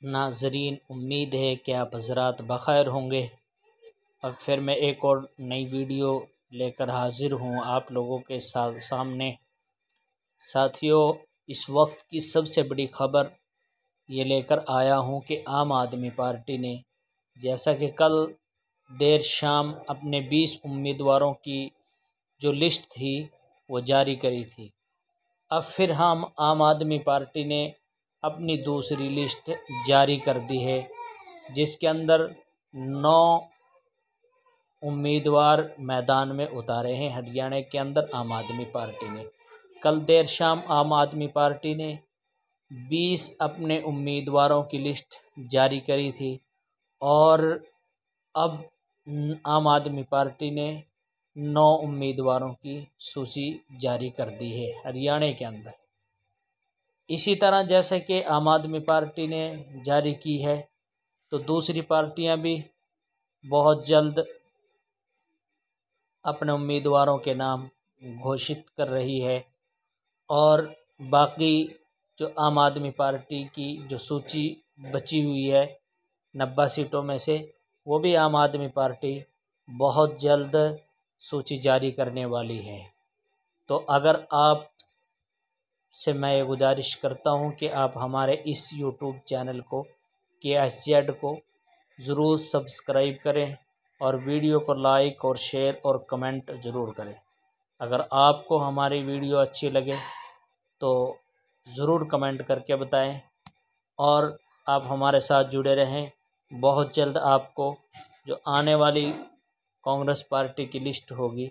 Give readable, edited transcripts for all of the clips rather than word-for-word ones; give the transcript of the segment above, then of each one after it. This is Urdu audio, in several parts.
ناظرین، امید ہے کہ آپ حضرات بخیر ہوں گے۔ اور پھر میں ایک اور نئی ویڈیو لے کر حاضر ہوں آپ لوگوں کے سامنے۔ ساتھیوں، اس وقت کی سب سے بڑی خبر یہ لے کر آیا ہوں کہ عام آدمی پارٹی نے جیسا کہ کل دیر شام اپنے 20 امیدواروں کی جو لسٹ تھی وہ جاری کری تھی، اب پھر ہم عام آدمی پارٹی نے اپنی دوسری لسٹ جاری کر دی ہے، جس کے اندر 9 امیدوار میدان میں اتارے ہیں ہریانہ کے اندر عام آدمی پارٹی نے۔ کل دیر شام عام آدمی پارٹی نے 20 اپنے امیدواروں کی لسٹ جاری کری تھی، اور اب عام آدمی پارٹی نے 9 امیدواروں کی سوچی جاری کر دی ہے ہریانہ کے اندر۔ اسی طرح جیسے کہ عام آدمی پارٹی نے جاری کی ہے تو دوسری پارٹیاں بھی بہت جلد اپنے امیدواروں کے نام گھوشت کر رہی ہے، اور باقی جو عام آدمی پارٹی کی جو سوچی بچی ہوئی ہے 90 سیٹوں میں سے، وہ بھی عام آدمی پارٹی بہت جلد سوچی جاری کرنے والی ہے۔ تو اگر آپ سے میں یہ گزارش کرتا ہوں کہ آپ ہمارے اس یوٹیوب چینل کو KSZ کو ضرور سبسکرائب کریں، اور ویڈیو کو لائک اور شیئر اور کمنٹ ضرور کریں۔ اگر آپ کو ہماری ویڈیو اچھی لگے تو ضرور کمنٹ کر کے بتائیں، اور آپ ہمارے ساتھ جڑے رہیں۔ بہت جلد آپ کو جو آنے والی کانگریس پارٹی کی لسٹ ہوگی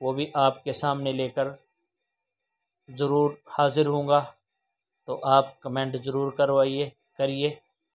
وہ بھی آپ کے سامنے لے کر ضرور حاضر ہوں گا، تو آپ کمنٹ ضرور کریے۔